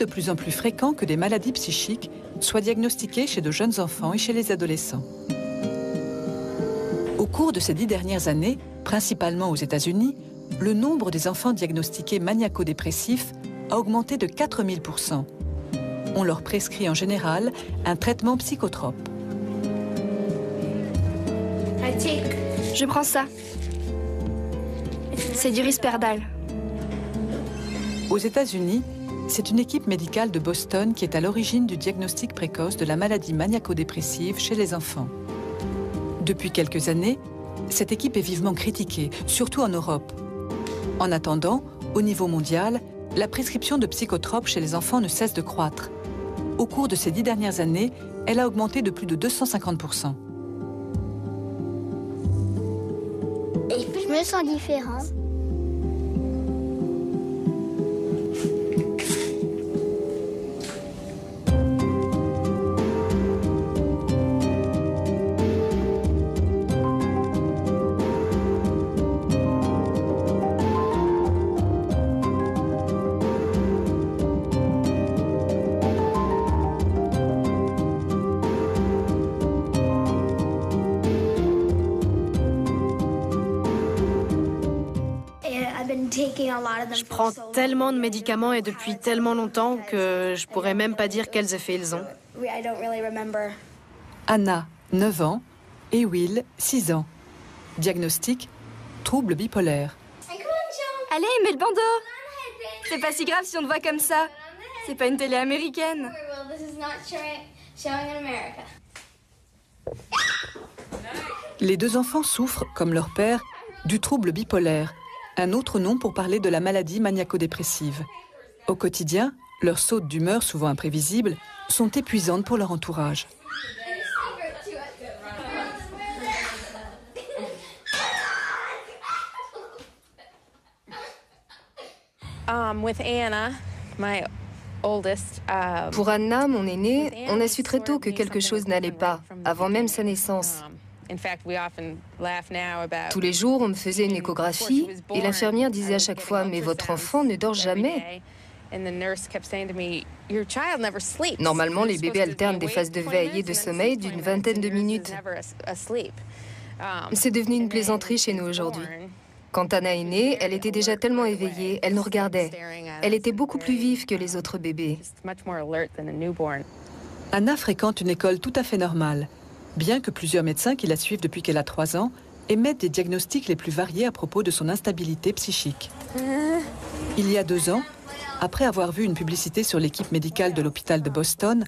de plus en plus fréquent que des maladies psychiques soient diagnostiquées chez de jeunes enfants et chez les adolescents. Au cours de ces 10 dernières années, principalement aux États-Unis, le nombre des enfants diagnostiqués maniaco-dépressifs a augmenté de 4000 %. On leur prescrit en général un traitement psychotrope. Je prends ça. C'est du Risperdal. Aux États-Unis, c'est une équipe médicale de Boston qui est à l'origine du diagnostic précoce de la maladie maniaco-dépressive chez les enfants. Depuis quelques années, cette équipe est vivement critiquée, surtout en Europe. En attendant, au niveau mondial, la prescription de psychotropes chez les enfants ne cesse de croître. Au cours de ces 10 dernières années, elle a augmenté de plus de 250 %. Je me sens différente. Je prends tellement de médicaments et depuis tellement longtemps que je pourrais même pas dire quels effets ils ont. Anna, 9 ans, et Will, 6 ans. Diagnostic, trouble bipolaire. Allez, mets le bandeau. C'est pas si grave si on te voit comme ça. C'est pas une télé américaine. Les deux enfants souffrent, comme leur père, du trouble bipolaire, un autre nom pour parler de la maladie maniaco-dépressive. Au quotidien, leurs sautes d'humeur, souvent imprévisibles, sont épuisantes pour leur entourage. Pour Anna, mon aînée, on a su très tôt que quelque chose n'allait pas, avant même sa naissance. Tous les jours, on me faisait une échographie et l'infirmière disait à chaque fois « Mais votre enfant ne dort jamais ». Normalement, les bébés alternent des phases de veille et de sommeil d'une vingtaine de minutes. C'est devenu une plaisanterie chez nous aujourd'hui. Quand Anna est née, elle était déjà tellement éveillée, elle nous regardait. Elle était beaucoup plus vive que les autres bébés. Anna fréquente une école tout à fait normale, bien que plusieurs médecins qui la suivent depuis qu'elle a 3 ans émettent des diagnostics les plus variés à propos de son instabilité psychique. Il y a 2 ans, après avoir vu une publicité sur l'équipe médicale de l'hôpital de Boston,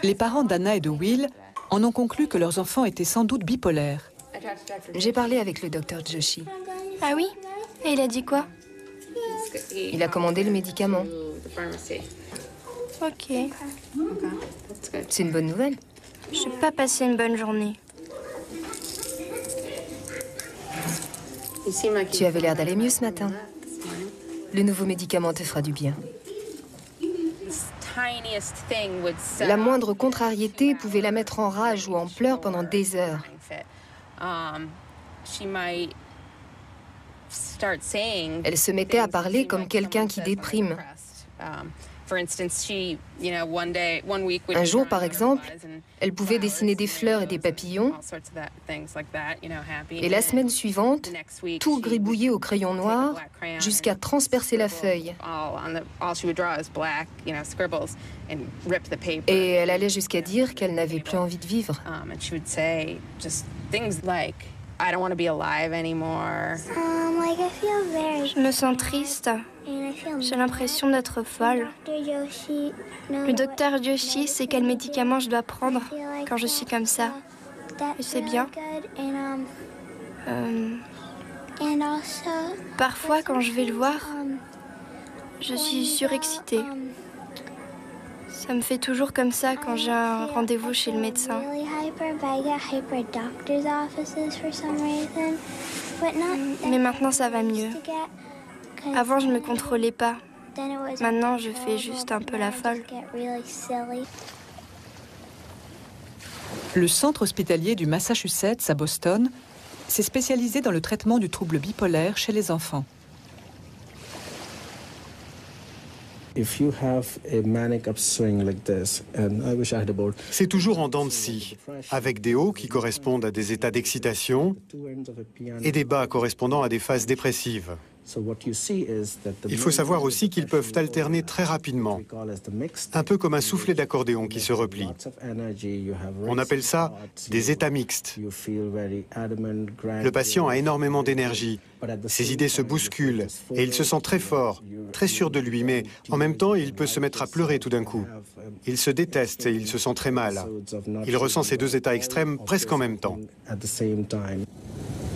les parents d'Anna et de Will en ont conclu que leurs enfants étaient sans doute bipolaires. J'ai parlé avec le docteur Joshi. Ah oui? Et il a dit quoi? Il a commandé le médicament. Ok. C'est une bonne nouvelle. Je n'ai pas passé une bonne journée. Tu avais l'air d'aller mieux ce matin. Le nouveau médicament te fera du bien. La moindre contrariété pouvait la mettre en rage ou en pleurs pendant des heures. Elle se mettait à parler comme quelqu'un qui déprime. Un jour, par exemple, elle pouvait dessiner des fleurs et des papillons. Et la semaine suivante, tout gribouiller au crayon noir jusqu'à transpercer la feuille. Et elle allait jusqu'à dire qu'elle n'avait plus envie de vivre. Je me sens triste. J'ai l'impression d'être folle. Le docteur Joshi sait quel médicament je dois prendre quand je suis comme ça. Et c'est bien. Parfois, quand je vais le voir, je suis surexcitée. Ça me fait toujours comme ça quand j'ai un rendez-vous chez le médecin. Mais maintenant, ça va mieux. Avant, je ne me contrôlais pas. Maintenant, je fais juste un peu la folle. Le centre hospitalier du Massachusetts à Boston s'est spécialisé dans le traitement du trouble bipolaire chez les enfants. C'est toujours en dents de scie, avec des hauts qui correspondent à des états d'excitation et des bas correspondant à des phases dépressives. Il faut savoir aussi qu'ils peuvent alterner très rapidement, un peu comme un soufflet d'accordéon qui se replie. On appelle ça des états mixtes. Le patient a énormément d'énergie, ses idées se bousculent et il se sent très fort, très sûr de lui, mais en même temps il peut se mettre à pleurer tout d'un coup. Il se déteste et il se sent très mal. Il ressent ces deux états extrêmes presque en même temps.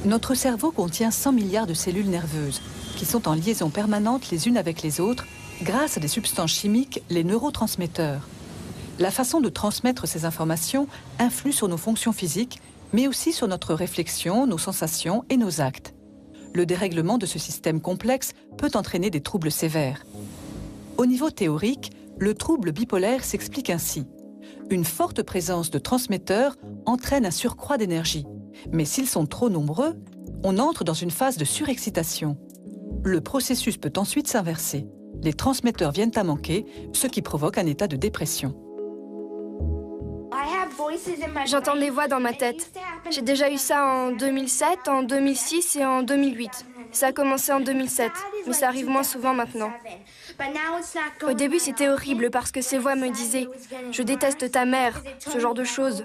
Notre cerveau contient 100 milliards de cellules nerveuses qui sont en liaison permanente les unes avec les autres grâce à des substances chimiques, les neurotransmetteurs. La façon de transmettre ces informations influe sur nos fonctions physiques, mais aussi sur notre réflexion, nos sensations et nos actes. Le dérèglement de ce système complexe peut entraîner des troubles sévères. Au niveau théorique, le trouble bipolaire s'explique ainsi. Une forte présence de transmetteurs entraîne un surcroît d'énergie. Mais s'ils sont trop nombreux, on entre dans une phase de surexcitation. Le processus peut ensuite s'inverser. Les transmetteurs viennent à manquer, ce qui provoque un état de dépression. J'entends des voix dans ma tête. J'ai déjà eu ça en 2007, en 2006 et en 2008. Ça a commencé en 2007, mais ça arrive moins souvent maintenant. Au début, c'était horrible parce que ces voix me disaient « Je déteste ta mère », ce genre de choses.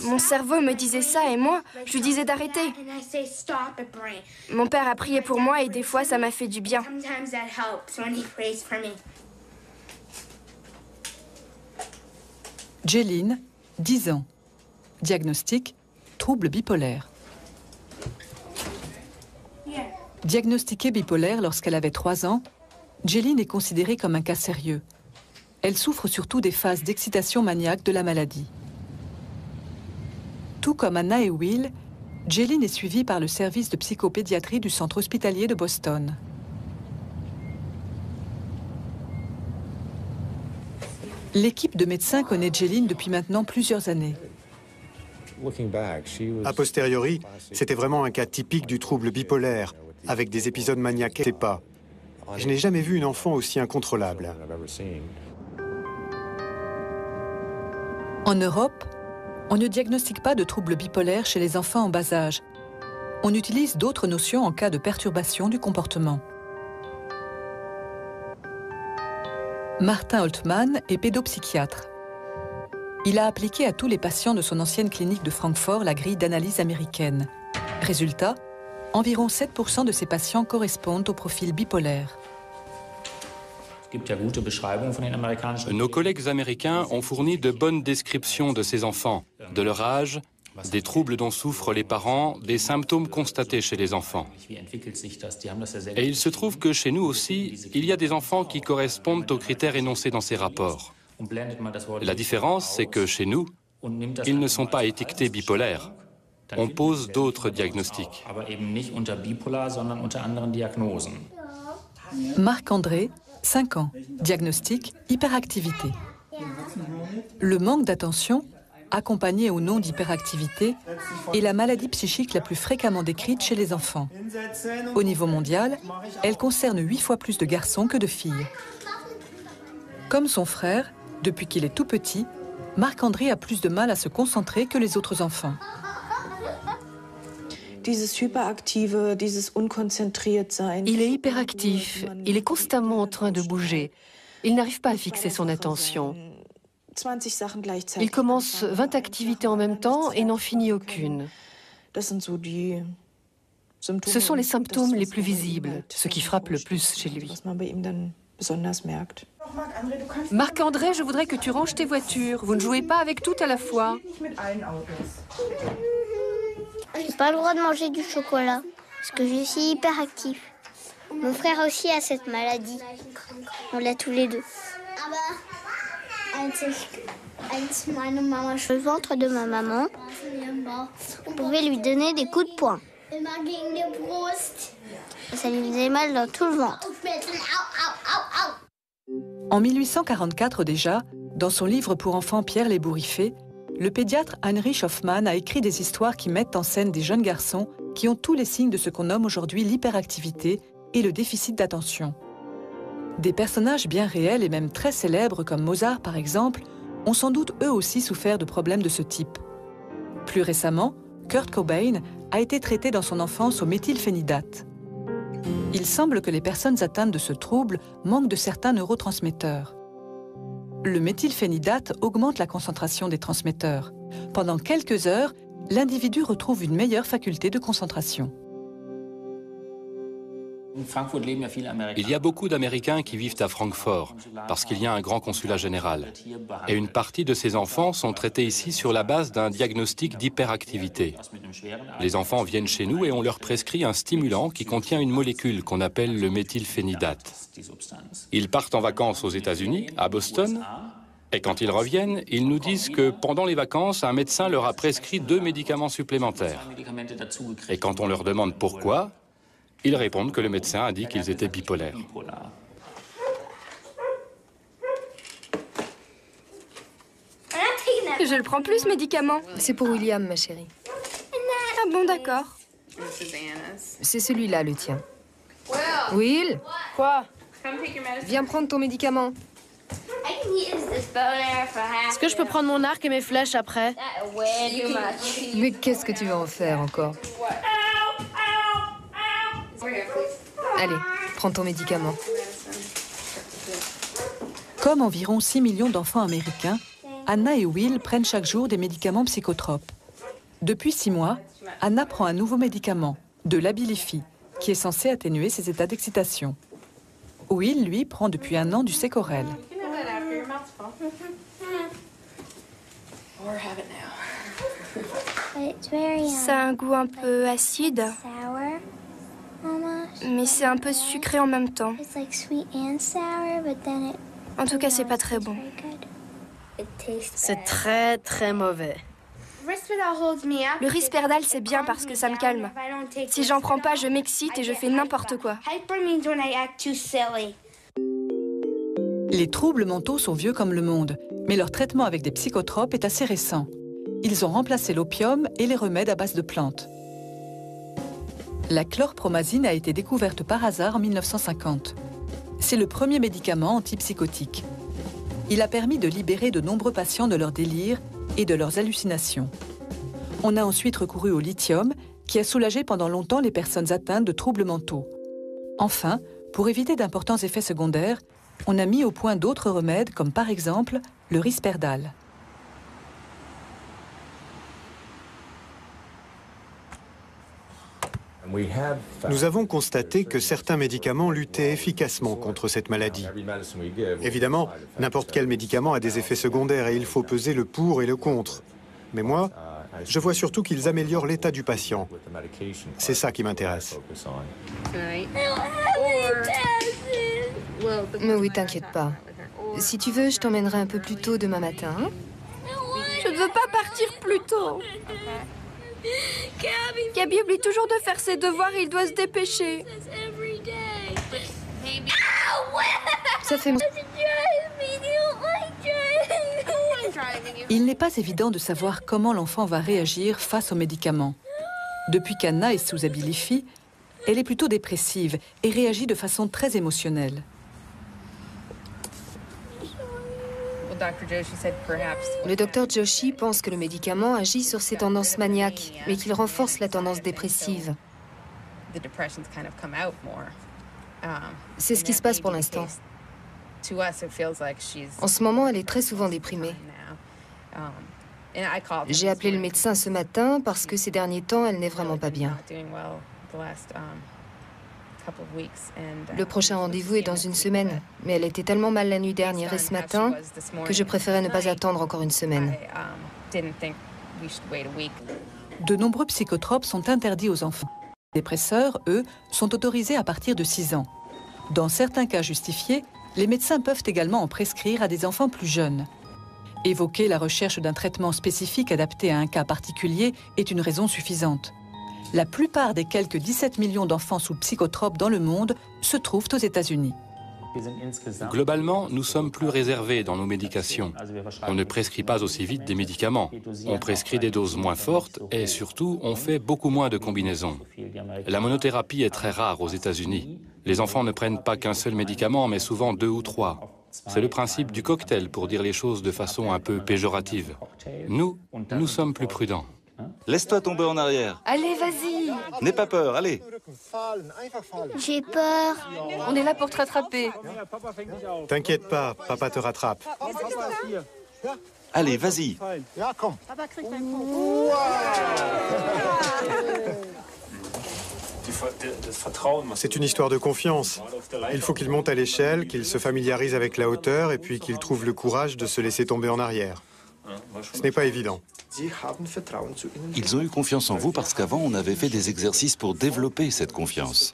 Mon cerveau me disait ça et moi, je lui disais d'arrêter. Mon père a prié pour moi et des fois, ça m'a fait du bien. Jeline, 10 ans. Diagnostic, trouble bipolaire. Diagnostiquée bipolaire lorsqu'elle avait 3 ans, Jeline est considérée comme un cas sérieux. Elle souffre surtout des phases d'excitation maniaque de la maladie. Tout comme Anna et Will, Jeline est suivie par le service de psychopédiatrie du centre hospitalier de Boston. L'équipe de médecins connaît Jeline depuis maintenant plusieurs années. A posteriori, c'était vraiment un cas typique du trouble bipolaire, avec des épisodes maniaques et pas. Je n'ai jamais vu une enfant aussi incontrôlable. En Europe, on ne diagnostique pas de trouble bipolaire chez les enfants en bas âge. On utilise d'autres notions en cas de perturbation du comportement. Martin Holtmann est pédopsychiatre. Il a appliqué à tous les patients de son ancienne clinique de Francfort la grille d'analyse américaine. Résultat, environ 7% de ces patients correspondent au profil bipolaire. Nos collègues américains ont fourni de bonnes descriptions de ces enfants, de leur âge, des troubles dont souffrent les parents, des symptômes constatés chez les enfants. Et il se trouve que chez nous aussi, il y a des enfants qui correspondent aux critères énoncés dans ces rapports. La différence, c'est que chez nous, ils ne sont pas étiquetés bipolaires. On pose d'autres diagnostics. Marc-André, 5 ans, diagnostic hyperactivité. Le manque d'attention, accompagné ou non d'hyperactivité, est la maladie psychique la plus fréquemment décrite chez les enfants. Au niveau mondial, elle concerne 8 fois plus de garçons que de filles. Comme son frère, depuis qu'il est tout petit, Marc-André a plus de mal à se concentrer que les autres enfants. Il est hyperactif, il est constamment en train de bouger. Il n'arrive pas à fixer son attention. Il commence 20 activités en même temps et n'en finit aucune. Ce sont les symptômes les plus visibles, ce qui frappe le plus chez lui. Marc-André, je voudrais que tu ranges tes voitures. Vous ne jouez pas avec tout à la fois. J'ai pas le droit de manger du chocolat, parce que je suis hyperactif. Mon frère aussi a cette maladie. On l'a tous les deux. Le ventre de ma maman, on pouvait lui donner des coups de poing. Ça lui faisait mal dans tout le ventre. En 1844 déjà, dans son livre pour enfants Pierre l'Ébouriffé, le pédiatre Heinrich Hoffmann a écrit des histoires qui mettent en scène des jeunes garçons qui ont tous les signes de ce qu'on nomme aujourd'hui l'hyperactivité et le déficit d'attention. Des personnages bien réels et même très célèbres comme Mozart par exemple, ont sans doute eux aussi souffert de problèmes de ce type. Plus récemment, Kurt Cobain a été traité dans son enfance au méthylphénidate. Il semble que les personnes atteintes de ce trouble manquent de certains neurotransmetteurs. Le méthylphénidate augmente la concentration des transmetteurs. Pendant quelques heures, l'individu retrouve une meilleure faculté de concentration. Il y a beaucoup d'Américains qui vivent à Francfort parce qu'il y a un grand consulat général. Et une partie de ces enfants sont traités ici sur la base d'un diagnostic d'hyperactivité. Les enfants viennent chez nous et on leur prescrit un stimulant qui contient une molécule qu'on appelle le méthylphénidate. Ils partent en vacances aux États-Unis, à Boston, et quand ils reviennent, ils nous disent que pendant les vacances, un médecin leur a prescrit 2 médicaments supplémentaires. Et quand on leur demande pourquoi, ils répondent que le médecin a dit qu'ils étaient bipolaires. Je le prends plus, ce médicament. C'est pour William, ma chérie. Ah bon, d'accord. C'est celui-là, le tien. Will? Quoi? Viens prendre ton médicament. Est-ce que je peux prendre mon arc et mes flèches après? Mais qu'est-ce que tu vas en faire encore? Allez, prends ton médicament. Comme environ 6 millions d'enfants américains, Anna et Will prennent chaque jour des médicaments psychotropes. Depuis 6 mois, Anna prend un nouveau médicament, de l'Abilify, qui est censé atténuer ses états d'excitation. Will, lui, prend depuis 1 an du Secorel. Ça a un goût un peu acide, mais c'est un peu sucré en même temps. En tout cas, c'est pas très bon. C'est très, très mauvais. Le Risperdal, c'est bien parce que ça me calme. Si j'en prends pas, je m'excite et je fais n'importe quoi. Les troubles mentaux sont vieux comme le monde, mais leur traitement avec des psychotropes est assez récent. Ils ont remplacé l'opium et les remèdes à base de plantes. La chlorpromazine a été découverte par hasard en 1950. C'est le premier médicament antipsychotique. Il a permis de libérer de nombreux patients de leur délire et de leurs hallucinations. On a ensuite recouru au lithium, qui a soulagé pendant longtemps les personnes atteintes de troubles mentaux. Enfin, pour éviter d'importants effets secondaires, on a mis au point d'autres remèdes, comme par exemple le Risperdal. Nous avons constaté que certains médicaments luttaient efficacement contre cette maladie. Évidemment, n'importe quel médicament a des effets secondaires et il faut peser le pour et le contre. Mais moi, je vois surtout qu'ils améliorent l'état du patient. C'est ça qui m'intéresse. Mais oui, t'inquiète pas. Si tu veux, je t'emmènerai un peu plus tôt demain matin. Hein? Je ne veux pas partir plus tôt. Gaby oublie toujours de faire ses devoirs et il doit se dépêcher. Ça fait... Il n'est pas évident de savoir comment l'enfant va réagir face aux médicaments. Depuis qu'Anna est sous Abilify, elle est plutôt dépressive et réagit de façon très émotionnelle. Le docteur Joshi pense que le médicament agit sur ses tendances maniaques, mais qu'il renforce la tendance dépressive. C'est ce qui se passe pour l'instant. En ce moment, elle est très souvent déprimée. J'ai appelé le médecin ce matin parce que ces derniers temps, elle n'est vraiment pas bien. Le prochain rendez-vous est dans 1 semaine, mais elle était tellement mal la nuit dernière et ce matin que je préférais ne pas attendre encore 1 semaine. De nombreux psychotropes sont interdits aux enfants. Les dépresseurs, eux, sont autorisés à partir de 6 ans. Dans certains cas justifiés, les médecins peuvent également en prescrire à des enfants plus jeunes. Évoquer la recherche d'un traitement spécifique adapté à un cas particulier est une raison suffisante. La plupart des quelques 17 millions d'enfants sous psychotropes dans le monde se trouvent aux États-Unis. Globalement, nous sommes plus réservés dans nos médications. On ne prescrit pas aussi vite des médicaments. On prescrit des doses moins fortes et surtout, on fait beaucoup moins de combinaisons. La monothérapie est très rare aux États-Unis. Les enfants ne prennent pas qu'un seul médicament, mais souvent 2 ou 3. C'est le principe du cocktail, pour dire les choses de façon un peu péjorative. Nous sommes plus prudents. Laisse-toi tomber en arrière. Allez, vas-y. N'aie pas peur, allez. J'ai peur. On est là pour te rattraper. T'inquiète pas, papa te rattrape. Allez, vas-y. C'est une histoire de confiance. Il faut qu'il monte à l'échelle, qu'il se familiarise avec la hauteur et puis qu'il trouve le courage de se laisser tomber en arrière. Ce n'est pas évident. Ils ont eu confiance en vous parce qu'avant, on avait fait des exercices pour développer cette confiance.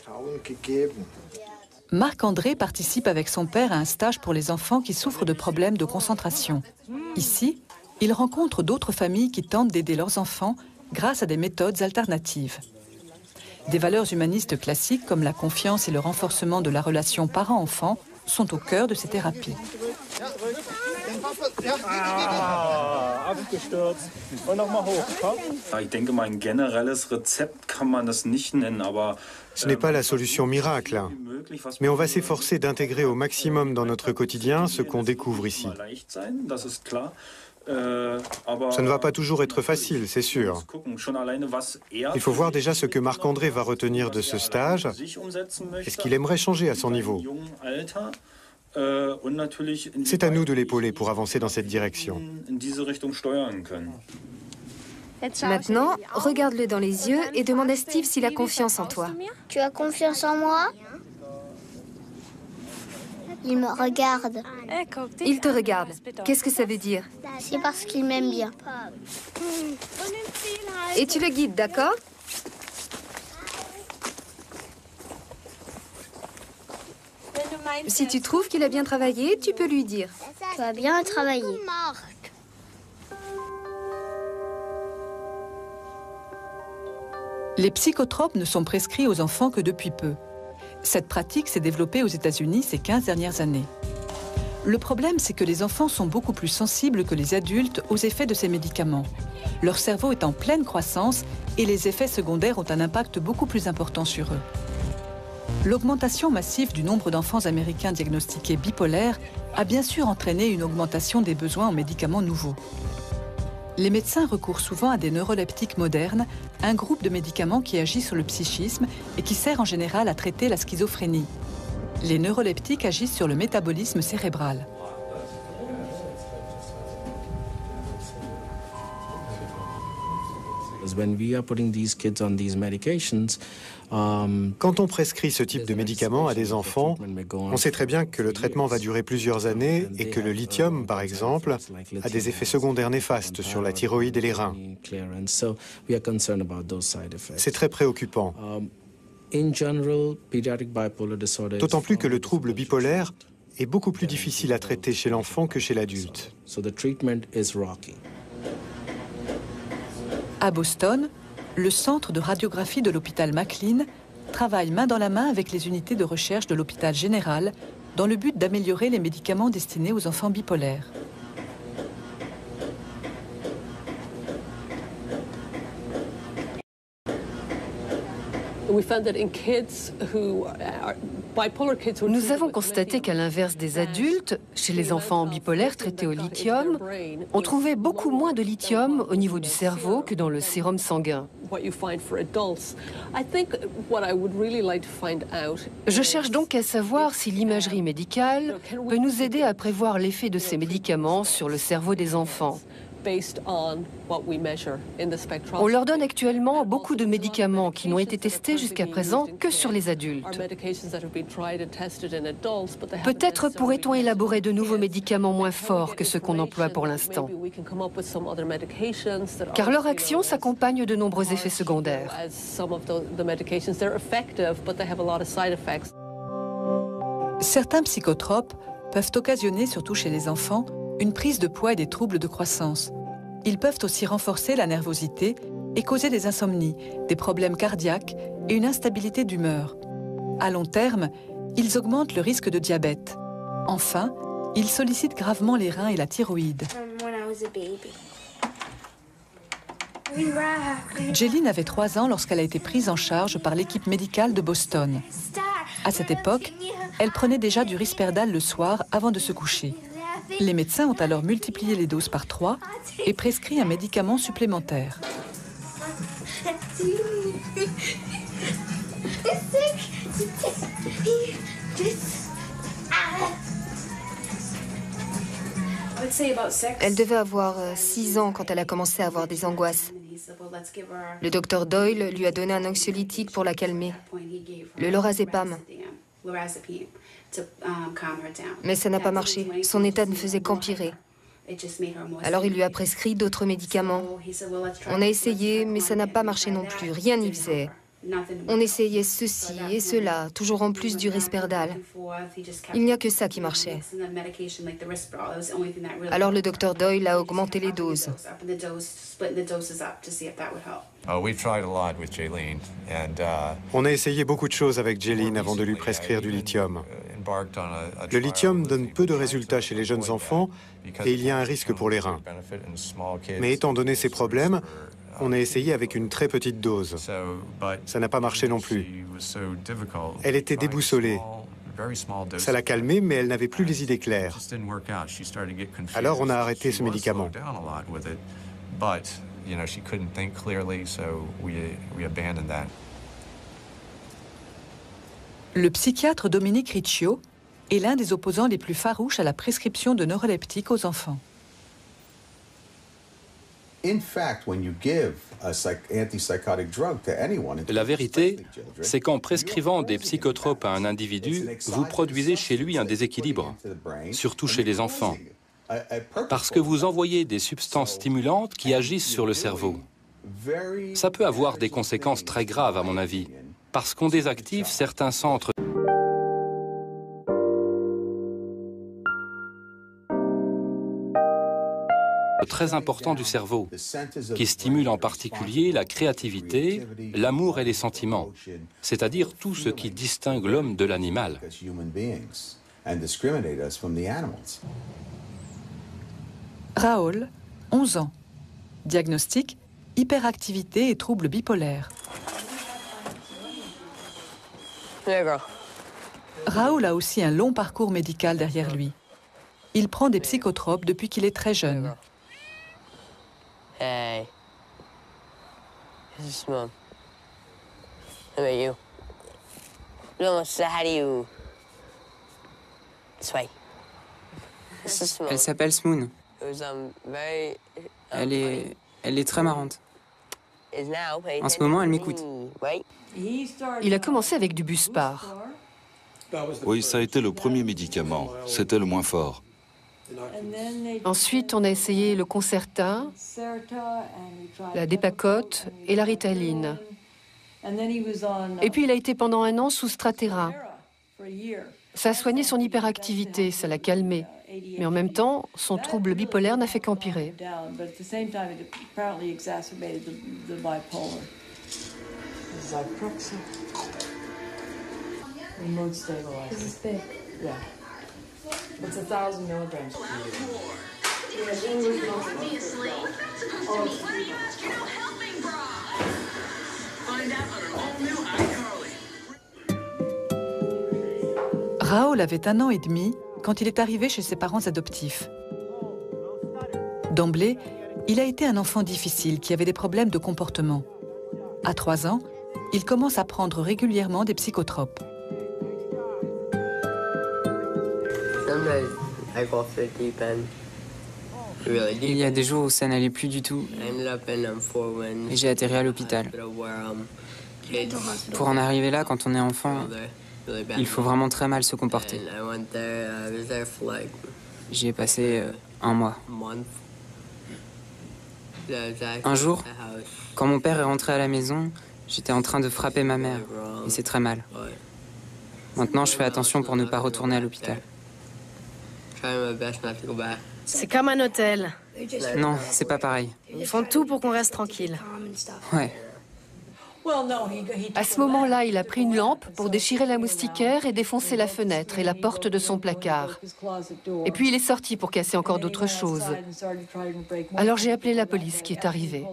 Marc-André participe avec son père à un stage pour les enfants qui souffrent de problèmes de concentration. Ici, il rencontre d'autres familles qui tentent d'aider leurs enfants grâce à des méthodes alternatives. Des valeurs humanistes classiques comme la confiance et le renforcement de la relation parent-enfant sont au cœur de ces thérapies. Ce n'est pas la solution miracle, mais on va s'efforcer d'intégrer au maximum dans notre quotidien ce qu'on découvre ici. Ça ne va pas toujours être facile, c'est sûr. Il faut voir déjà ce que Marc-André va retenir de ce stage et ce qu'il aimerait changer à son niveau. C'est à nous de l'épauler pour avancer dans cette direction. Maintenant, regarde-le dans les yeux et demande à Steve s'il a confiance en toi. Tu as confiance en moi? Il me regarde. Il te regarde. Qu'est-ce que ça veut dire? C'est parce qu'il m'aime bien. Et tu le guides, d'accord? Si tu trouves qu'il a bien travaillé, tu peux lui dire. Tu as bien travaillé. Les psychotropes ne sont prescrits aux enfants que depuis peu. Cette pratique s'est développée aux États-Unis ces 15 dernières années. Le problème, c'est que les enfants sont beaucoup plus sensibles que les adultes aux effets de ces médicaments. Leur cerveau est en pleine croissance et les effets secondaires ont un impact beaucoup plus important sur eux. L'augmentation massive du nombre d'enfants américains diagnostiqués bipolaires a bien sûr entraîné une augmentation des besoins en médicaments nouveaux. Les médecins recourent souvent à des neuroleptiques modernes, un groupe de médicaments qui agit sur le psychisme et qui sert en général à traiter la schizophrénie. Les neuroleptiques agissent sur le métabolisme cérébral. Quand on prescrit ce type de médicaments à des enfants, on sait très bien que le traitement va durer plusieurs années et que le lithium, par exemple, a des effets secondaires néfastes sur la thyroïde et les reins. C'est très préoccupant. D'autant plus que le trouble bipolaire est beaucoup plus difficile à traiter chez l'enfant que chez l'adulte. À Boston, le centre de radiographie de l'hôpital McLean travaille main dans la main avec les unités de recherche de l'hôpital général dans le but d'améliorer les médicaments destinés aux enfants bipolaires. Nous avons constaté qu'à l'inverse des adultes, chez les enfants bipolaires traités au lithium, on trouvait beaucoup moins de lithium au niveau du cerveau que dans le sérum sanguin. Je cherche donc à savoir si l'imagerie médicale peut nous aider à prévoir l'effet de ces médicaments sur le cerveau des enfants. On leur donne actuellement beaucoup de médicaments qui n'ont été testés jusqu'à présent que sur les adultes. Peut-être pourrait-on élaborer de nouveaux médicaments moins forts que ceux qu'on emploie pour l'instant. Car leur action s'accompagne de nombreux effets secondaires. Certains psychotropes peuvent occasionner, surtout chez les enfants, une prise de poids et des troubles de croissance. Ils peuvent aussi renforcer la nervosité et causer des insomnies, des problèmes cardiaques et une instabilité d'humeur. À long terme, ils augmentent le risque de diabète. Enfin, ils sollicitent gravement les reins et la thyroïde. Jeline avait 3 ans lorsqu'elle a été prise en charge par l'équipe médicale de Boston. À cette époque, elle prenait déjà du Risperdal le soir avant de se coucher. Les médecins ont alors multiplié les doses par 3 et prescrit un médicament supplémentaire. Elle devait avoir 6 ans quand elle a commencé à avoir des angoisses. Le docteur Doyle lui a donné un anxiolytique pour la calmer, le lorazépam. Mais ça n'a pas marché. Son état ne faisait qu'empirer. Alors il lui a prescrit d'autres médicaments. On a essayé, mais ça n'a pas marché non plus. Rien n'y faisait. On essayait ceci et cela, toujours en plus du Risperdal. Il n'y a que ça qui marchait. Alors le docteur Doyle a augmenté les doses. On a essayé beaucoup de choses avec Jaylene avant de lui prescrire du lithium. Le lithium donne peu de résultats chez les jeunes enfants et il y a un risque pour les reins. Mais étant donné ces problèmes, on a essayé avec une très petite dose. Ça n'a pas marché non plus. Elle était déboussolée. Ça l'a calmée, mais elle n'avait plus les idées claires. Alors on a arrêté ce médicament. Le psychiatre Dominique Riccio est l'un des opposants les plus farouches à la prescription de neuroleptiques aux enfants. La vérité, c'est qu'en prescrivant des psychotropes à un individu, vous produisez chez lui un déséquilibre, surtout chez les enfants, parce que vous envoyez des substances stimulantes qui agissent sur le cerveau. Ça peut avoir des conséquences très graves, à mon avis, parce qu'on désactive certains centres très importants du cerveau, qui stimulent en particulier la créativité, l'amour et les sentiments, c'est-à-dire tout ce qui distingue l'homme de l'animal. Raoul, 11 ans. Diagnostic, hyperactivité et troubles bipolaires. Raoul a aussi un long parcours médical derrière lui. Il prend des psychotropes depuis qu'il est très jeune. Hey. This is Mom. How about you? No, how do you... This way. This is Mom. Elle s'appelle Smoon. Elle est très marrante. En ce moment, elle m'écoute. Il a commencé avec du Buspar. Oui, ça a été le premier médicament. C'était le moins fort. Ensuite, on a essayé le Concerta, la Dépakote et la Ritaline. Et puis, il a été pendant 1 an sous Strattera. Ça a soigné son hyperactivité, ça l'a calmé. Mais en même temps, son trouble bipolaire n'a fait qu'empirer. It's 1,000 milligrams per year. Raoul avait 1 an et demi quand il est arrivé chez ses parents adoptifs. D'emblée, il a été un enfant difficile qui avait des problèmes de comportement. À 3 ans, il commence à prendre régulièrement des psychotropes. Il y a des jours où ça n'allait plus du tout et j'ai atterri à l'hôpital. Pour en arriver là, quand on est enfant, il faut vraiment très mal se comporter. J'y ai passé 1 mois. Un jour, quand mon père est rentré à la maison, j'étais en train de frapper ma mère et c'est très mal. Maintenant, je fais attention pour ne pas retourner à l'hôpital. C'est comme un hôtel. Non, c'est pas pareil. Ils font tout pour qu'on reste tranquille. Ouais. À ce moment-là, il a pris une lampe pour déchirer la moustiquaire et défoncer la fenêtre et la porte de son placard. Et puis il est sorti pour casser encore d'autres choses. Alors j'ai appelé la police qui est arrivée.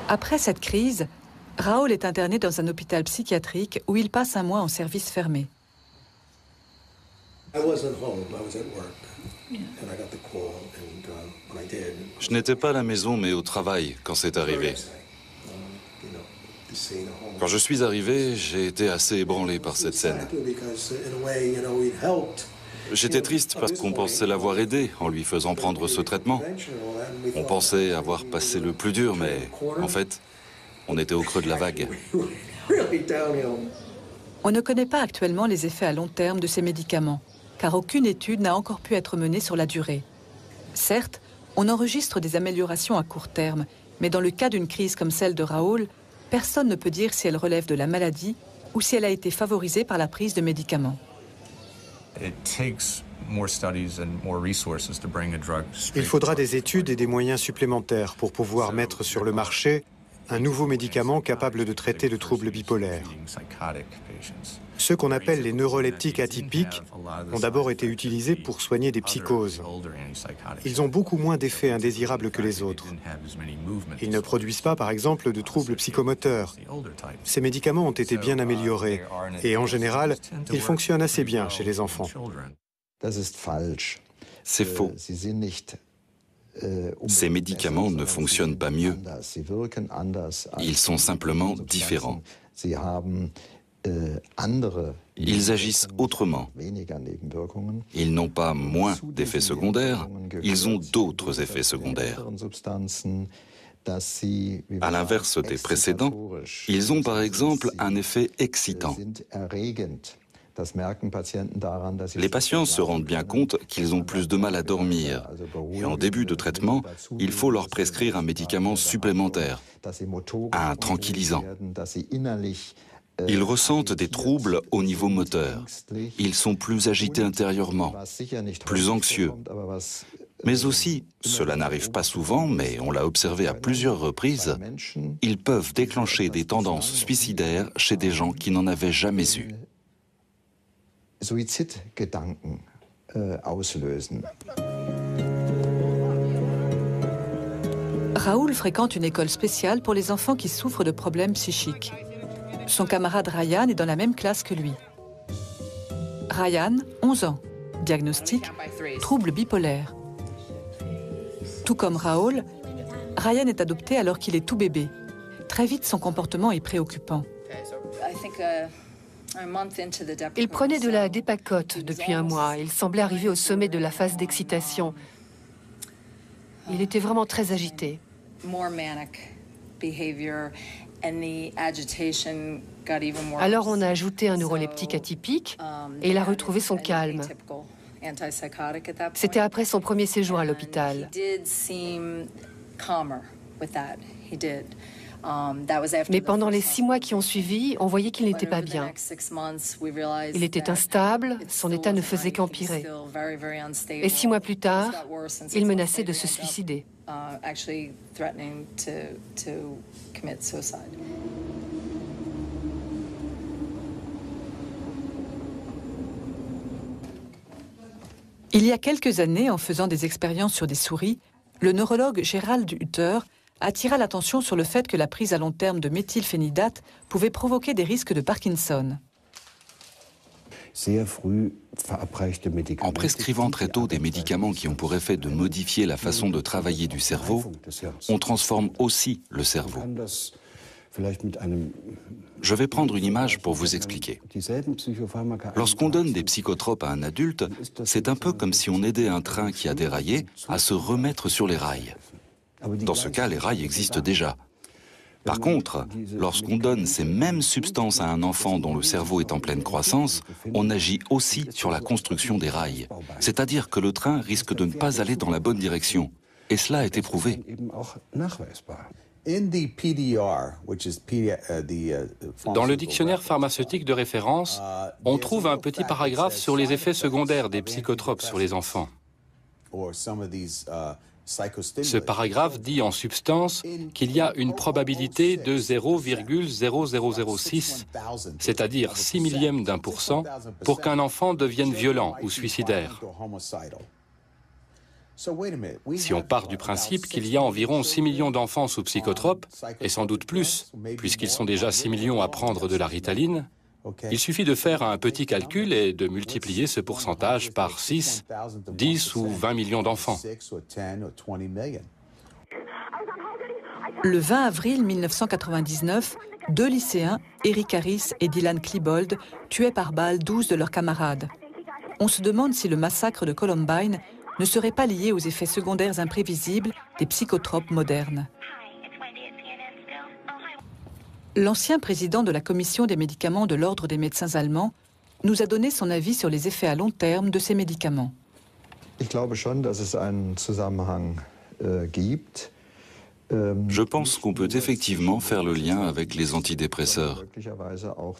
Après cette crise, Raoul est interné dans un hôpital psychiatrique où il passe un mois en service fermé. Je n'étais pas à la maison, mais au travail quand c'est arrivé. Quand je suis arrivé, j'ai été assez ébranlé par cette scène. J'étais triste parce qu'on pensait l'avoir aidé en lui faisant prendre ce traitement. On pensait avoir passé le plus dur, mais en fait, on était au creux de la vague. On ne connaît pas actuellement les effets à long terme de ces médicaments, car aucune étude n'a encore pu être menée sur la durée. Certes, on enregistre des améliorations à court terme, mais dans le cas d'une crise comme celle de Raoul, personne ne peut dire si elle relève de la maladie ou si elle a été favorisée par la prise de médicaments. Il faudra des études et des moyens supplémentaires pour pouvoir mettre sur le marché un nouveau médicament capable de traiter le trouble bipolaire. Ceux qu'on appelle les neuroleptiques atypiques ont d'abord été utilisés pour soigner des psychoses. Ils ont beaucoup moins d'effets indésirables que les autres. Ils ne produisent pas, par exemple, de troubles psychomoteurs. Ces médicaments ont été bien améliorés et, en général, ils fonctionnent assez bien chez les enfants. C'est faux. Ces médicaments ne fonctionnent pas mieux. Ils sont simplement différents. Ils agissent autrement. Ils n'ont pas moins d'effets secondaires, ils ont d'autres effets secondaires. À l'inverse des précédents, ils ont par exemple un effet excitant. Les patients se rendent bien compte qu'ils ont plus de mal à dormir. Et en début de traitement, il faut leur prescrire un médicament supplémentaire, un tranquillisant. Ils ressentent des troubles au niveau moteur. Ils sont plus agités intérieurement, plus anxieux. Mais aussi, cela n'arrive pas souvent, mais on l'a observé à plusieurs reprises, ils peuvent déclencher des tendances suicidaires chez des gens qui n'en avaient jamais eu. Raoul fréquente une école spéciale pour les enfants qui souffrent de problèmes psychiques. Son camarade Ryan est dans la même classe que lui. Ryan, 11 ans. Diagnostic, trouble bipolaire. Tout comme Raoul, Ryan est adopté alors qu'il est tout bébé. Très vite, son comportement est préoccupant. Il prenait de la dépacote depuis un mois. Il semblait arriver au sommet de la phase d'excitation. Il était vraiment très agité. Alors on a ajouté un neuroleptique atypique et il a retrouvé son calme. C'était après son premier séjour à l'hôpital. Mais pendant les 6 mois qui ont suivi, on voyait qu'il n'était pas bien. Il était instable, son état ne faisait qu'empirer. Et 6 mois plus tard, il menaçait de se suicider. Il y a quelques années, en faisant des expériences sur des souris, le neurologue Gerald Hutter attira l'attention sur le fait que la prise à long terme de méthylphénidate pouvait provoquer des risques de Parkinson. En prescrivant très tôt des médicaments qui ont pour effet de modifier la façon de travailler du cerveau, on transforme aussi le cerveau. Je vais prendre une image pour vous expliquer. Lorsqu'on donne des psychotropes à un adulte, c'est un peu comme si on aidait un train qui a déraillé à se remettre sur les rails. Dans ce cas, les rails existent déjà. Par contre, lorsqu'on donne ces mêmes substances à un enfant dont le cerveau est en pleine croissance, on agit aussi sur la construction des rails. C'est-à-dire que le train risque de ne pas aller dans la bonne direction. Et cela a été prouvé. Dans le dictionnaire pharmaceutique de référence, on trouve un petit paragraphe sur les effets secondaires des psychotropes sur les enfants. Ce paragraphe dit en substance qu'il y a une probabilité de 0,0006, c'est-à-dire 6 millièmes d'1%, pour qu'un enfant devienne violent ou suicidaire. Si on part du principe qu'il y a environ 6 millions d'enfants sous psychotropes, et sans doute plus, puisqu'ils sont déjà 6 millions à prendre de la Ritaline, il suffit de faire un petit calcul et de multiplier ce pourcentage par 6, 10 ou 20 millions d'enfants. Le 20 avril 1999, 2 lycéens, Eric Harris et Dylan Klebold, tuaient par balle 12 de leurs camarades. On se demande si le massacre de Columbine ne serait pas lié aux effets secondaires imprévisibles des psychotropes modernes. L'ancien président de la Commission des médicaments de l'Ordre des médecins allemands nous a donné son avis sur les effets à long terme de ces médicaments. Ich glaube schon, dass es einen Zusammenhang gibt. Je pense qu'on peut effectivement faire le lien avec les antidépresseurs,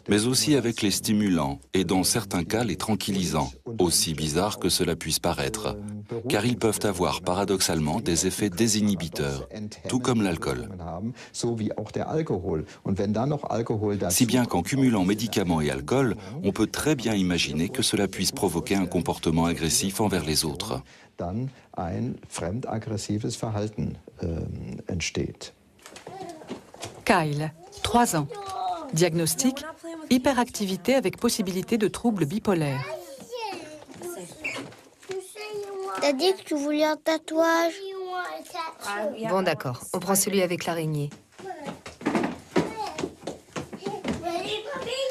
mais aussi avec les stimulants et dans certains cas les tranquillisants, aussi bizarre que cela puisse paraître, car ils peuvent avoir paradoxalement des effets désinhibiteurs, tout comme l'alcool. Si bien qu'en cumulant médicaments et alcool, on peut très bien imaginer que cela puisse provoquer un comportement agressif envers les autres. Dann ein fremdaggressives Verhalten entsteht. Kyle, 3 ans. Diagnostic, hyperactivité avec possibilité de troubles bipolaires. T'as dit que tu voulais un tatouage. Bon, d'accord. On prend celui avec l'araignée.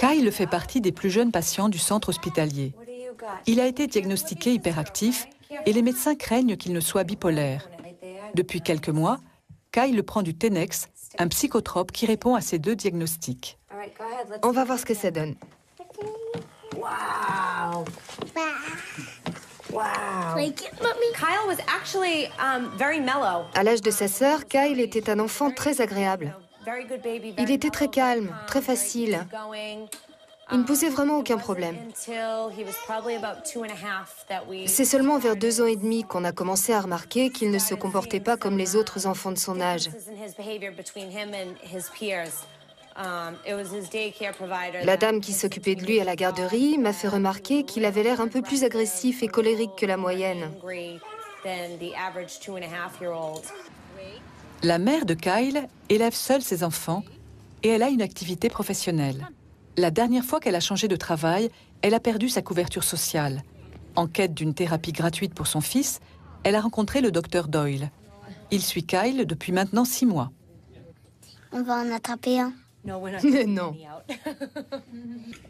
Kyle fait partie des plus jeunes patients du centre hospitalier. Il a été diagnostiqué hyperactif et les médecins craignent qu'il ne soit bipolaire. Depuis quelques mois, Kyle prend du Tenex, un psychotrope qui répond à ces 2 diagnostics. On va voir ce que ça donne. Wow. Wow. Kyle was actually very mellow. À l'âge de sa sœur, Kyle était un enfant très agréable. Il était très calme, très facile. Il ne posait vraiment aucun problème. C'est seulement vers 2 ans et demi qu'on a commencé à remarquer qu'il ne se comportait pas comme les autres enfants de son âge. La dame qui s'occupait de lui à la garderie m'a fait remarquer qu'il avait l'air un peu plus agressif et colérique que la moyenne. La mère de Kyle élève seule ses enfants et elle a une activité professionnelle. La dernière fois qu'elle a changé de travail, elle a perdu sa couverture sociale. En quête d'une thérapie gratuite pour son fils, elle a rencontré le docteur Doyle. Il suit Kyle depuis maintenant 6 mois. On va en attraper un. Non.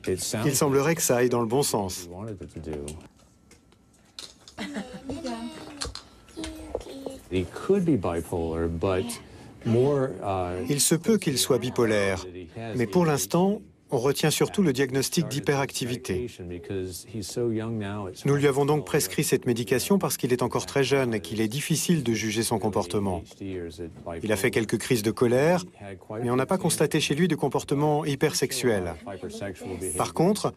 Il semblerait que ça aille dans le bon sens. Il se peut qu'il soit bipolaire, mais pour l'instant, on retient surtout le diagnostic d'hyperactivité. Nous lui avons donc prescrit cette médication parce qu'il est encore très jeune et qu'il est difficile de juger son comportement. Il a fait quelques crises de colère, mais on n'a pas constaté chez lui de comportement hypersexuel. Par contre,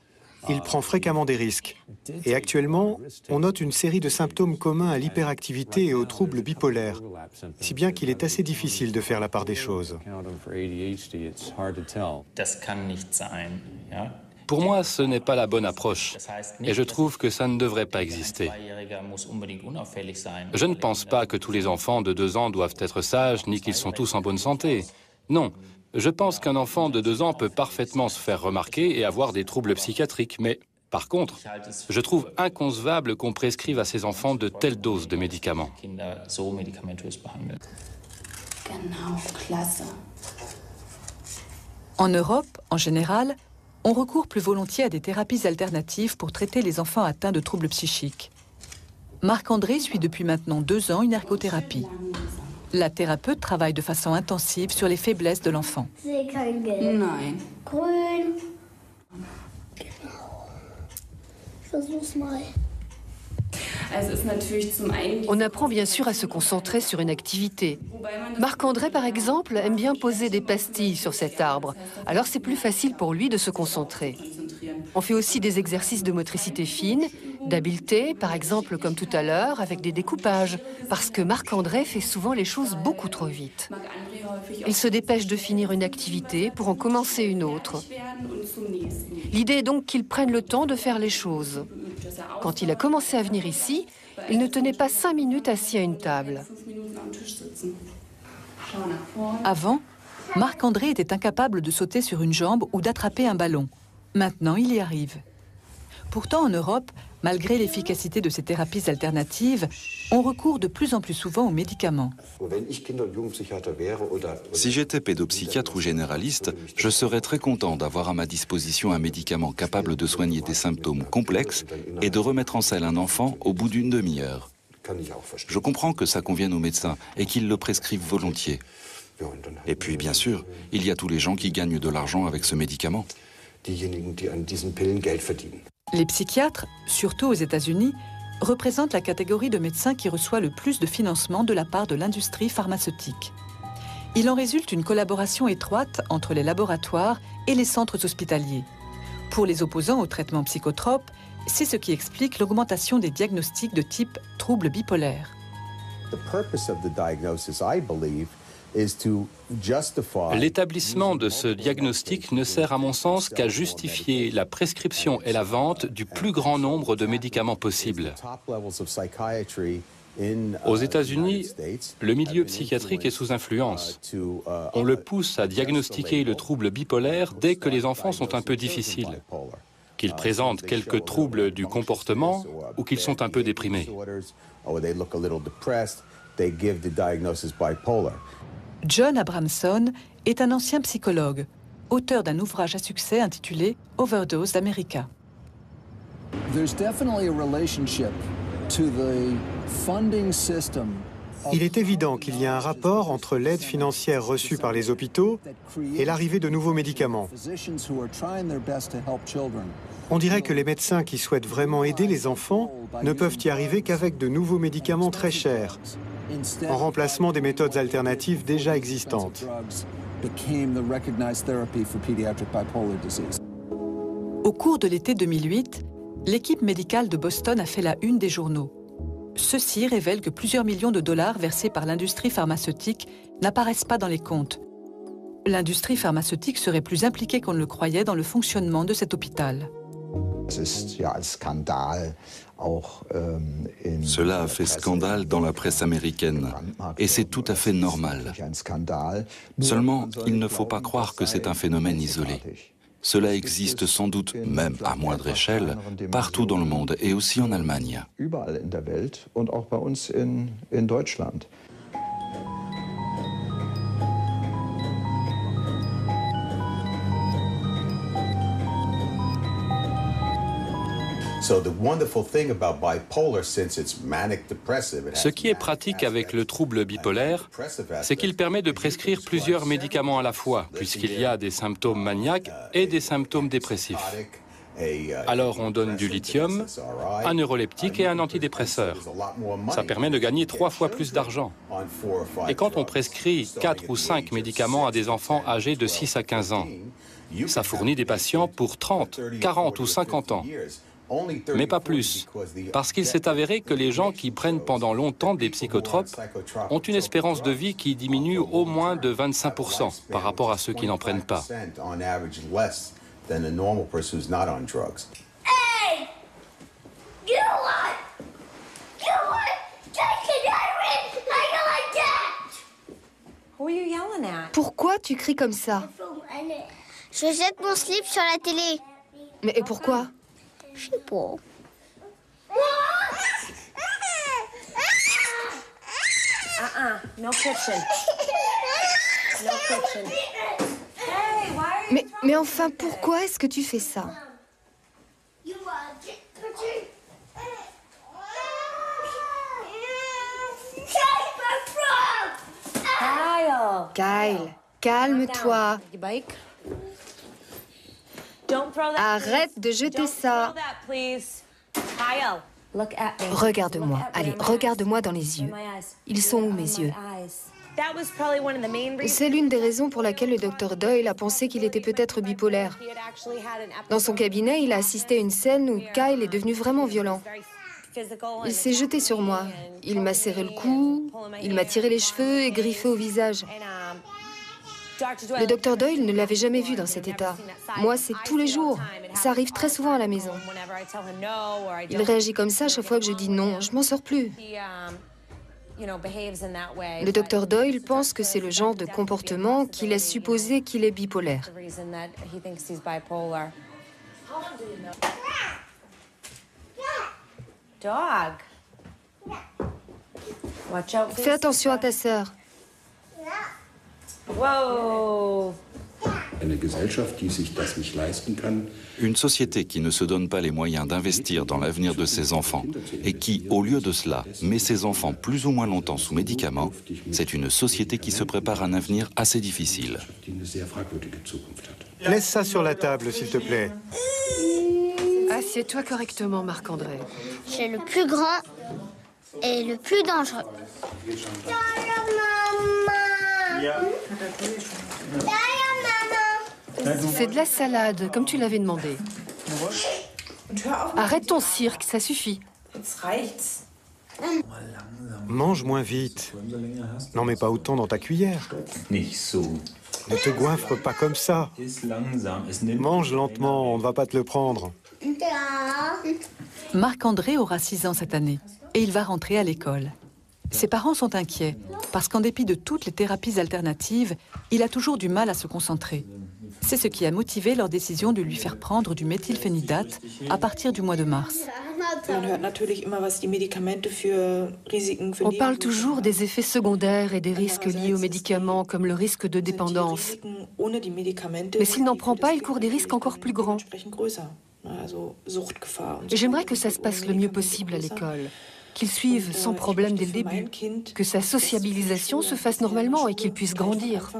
il prend fréquemment des risques. Et actuellement, on note une série de symptômes communs à l'hyperactivité et aux troubles bipolaires, si bien qu'il est assez difficile de faire la part des choses. Pour moi, ce n'est pas la bonne approche, et je trouve que ça ne devrait pas exister. Je ne pense pas que tous les enfants de 2 ans doivent être sages, ni qu'ils sont tous en bonne santé. Non. Je pense qu'un enfant de 2 ans peut parfaitement se faire remarquer et avoir des troubles psychiatriques, mais par contre, je trouve inconcevable qu'on prescrive à ces enfants de telles doses de médicaments. En Europe, en général, on recourt plus volontiers à des thérapies alternatives pour traiter les enfants atteints de troubles psychiques. Marc-André suit depuis maintenant 2 ans une ergothérapie. La thérapeute travaille de façon intensive sur les faiblesses de l'enfant. Nein. Grün. Versuch's mal. On apprend bien sûr à se concentrer sur une activité. Marc-André, par exemple, aime bien poser des pastilles sur cet arbre. Alors c'est plus facile pour lui de se concentrer. On fait aussi des exercices de motricité fine, d'habileté, par exemple comme tout à l'heure, avec des découpages, parce que Marc-André fait souvent les choses beaucoup trop vite. Il se dépêche de finir une activité pour en commencer une autre. L'idée est donc qu'il prenne le temps de faire les choses. Quand il a commencé à venir ici, Il ne tenait pas 5 minutes assis à une table. Avant, Marc-André était incapable de sauter sur une jambe ou d'attraper un ballon. Maintenant, il y arrive. Pourtant, en Europe, malgré l'efficacité de ces thérapies alternatives, on recourt de plus en plus souvent aux médicaments. Si j'étais pédopsychiatre ou généraliste, je serais très content d'avoir à ma disposition un médicament capable de soigner des symptômes complexes et de remettre en selle un enfant au bout d'une demi-heure. Je comprends que ça convienne aux médecins et qu'ils le prescrivent volontiers. Et puis, bien sûr, il y a tous les gens qui gagnent de l'argent avec ce médicament. Les psychiatres, surtout aux États-Unis, représentent la catégorie de médecins qui reçoit le plus de financement de la part de l'industrie pharmaceutique. Il en résulte une collaboration étroite entre les laboratoires et les centres hospitaliers. Pour les opposants aux traitements psychotropes, c'est ce qui explique l'augmentation des diagnostics de type trouble bipolaire. L'établissement de ce diagnostic ne sert à mon sens qu'à justifier la prescription et la vente du plus grand nombre de médicaments possibles. Aux États-Unis, le milieu psychiatrique est sous influence. On le pousse à diagnostiquer le trouble bipolaire dès que les enfants sont un peu difficiles, qu'ils présentent quelques troubles du comportement ou qu'ils sont un peu déprimés. John Abramson est un ancien psychologue, auteur d'un ouvrage à succès intitulé Overdose America. Il est évident qu'il y a un rapport entre l'aide financière reçue par les hôpitaux et l'arrivée de nouveaux médicaments. On dirait que les médecins qui souhaitent vraiment aider les enfants ne peuvent y arriver qu'avec de nouveaux médicaments très chers, en remplacement des méthodes alternatives déjà existantes. Au cours de l'été 2008, l'équipe médicale de Boston a fait la une des journaux. Ceux-ci révèlent que plusieurs millions de dollars versés par l'industrie pharmaceutique n'apparaissent pas dans les comptes. L'industrie pharmaceutique serait plus impliquée qu'on ne le croyait dans le fonctionnement de cet hôpital. Cela a fait scandale dans la presse américaine, et c'est tout à fait normal. Seulement, il ne faut pas croire que c'est un phénomène isolé. Cela existe sans doute, même à moindre échelle, partout dans le monde, et aussi en Allemagne. Ce qui est pratique avec le trouble bipolaire, c'est qu'il permet de prescrire plusieurs médicaments à la fois, puisqu'il y a des symptômes maniaques et des symptômes dépressifs. Alors on donne du lithium, un neuroleptique et un antidépresseur. Ça permet de gagner 3 fois plus d'argent. Et quand on prescrit 4 ou 5 médicaments à des enfants âgés de 6 à 15 ans, ça fournit des patients pour 30, 40 ou 50 ans. Mais pas plus, parce qu'il s'est avéré que les gens qui prennent pendant longtemps des psychotropes ont une espérance de vie qui diminue au moins de 25% par rapport à ceux qui n'en prennent pas. Pourquoi tu cries comme ça? Je jette mon slip sur la télé. Mais pourquoi? Je sais pas. No kitchen. No kitchen. Mais enfin, pourquoi est-ce que tu fais ça? Kyle, calme-toi. Arrête de jeter ça. Regarde-moi, allez, regarde-moi dans les yeux. Ils sont où, mes yeux? C'est l'une des raisons pour laquelle le Dr Doyle a pensé qu'il était peut-être bipolaire. Dans son cabinet, il a assisté à une scène où Kyle est devenu vraiment violent. Il s'est jeté sur moi. Il m'a serré le cou, il m'a tiré les cheveux et griffé au visage. Le docteur Doyle ne l'avait jamais vu dans cet état. Moi, c'est tous les jours. Ça arrive très souvent à la maison. Il réagit comme ça chaque fois que je dis non. Je m'en sors plus. Le docteur Doyle pense que c'est le genre de comportement qui laisse supposer qu'il est bipolaire. Fais attention à ta sœur. Une société qui ne se donne pas les moyens d'investir dans l'avenir de ses enfants et qui, au lieu de cela, met ses enfants plus ou moins longtemps sous médicaments, c'est une société qui se prépare à un avenir assez difficile. Laisse ça sur la table, s'il te plaît. Assieds-toi correctement, Marc-André. J'ai le plus grand et le plus dangereux. C'est de la salade, comme tu l'avais demandé. Arrête ton cirque, ça suffit. Mange moins vite. N'en mets pas autant dans ta cuillère. Ne te goinfre pas comme ça. Mange lentement, on ne va pas te le prendre. Marc-André aura 6 ans cette année et il va rentrer à l'école. Ses parents sont inquiets parce qu'en dépit de toutes les thérapies alternatives, il a toujours du mal à se concentrer. C'est ce qui a motivé leur décision de lui faire prendre du méthylphénidate à partir du mois de mars. On parle toujours des effets secondaires et des risques liés aux médicaments, comme le risque de dépendance. Mais s'il n'en prend pas, il court des risques encore plus grands. Et j'aimerais que ça se passe le mieux possible à l'école, qu'il suive sans problème dès le début, que sa sociabilisation se fasse normalement et qu'il puisse grandir.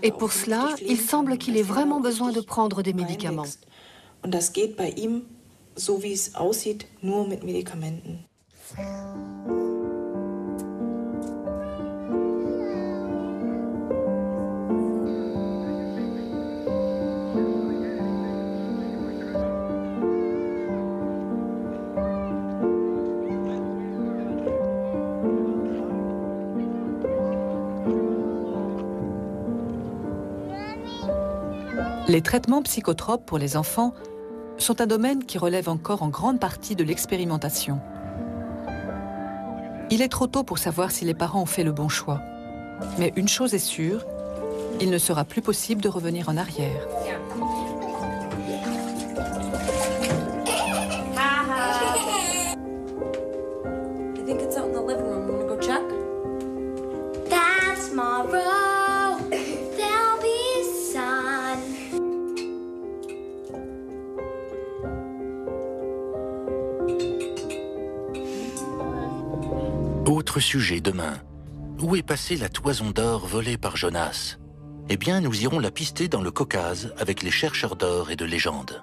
Et pour cela, il semble qu'il ait vraiment besoin de prendre des médicaments. Les traitements psychotropes pour les enfants sont un domaine qui relève encore en grande partie de l'expérimentation. Il est trop tôt pour savoir si les parents ont fait le bon choix. Mais une chose est sûre, il ne sera plus possible de revenir en arrière. Autre sujet demain. Où est passée la toison d'or volée par Jonas? Eh bien, nous irons la pister dans le Caucase avec les chercheurs d'or et de légendes.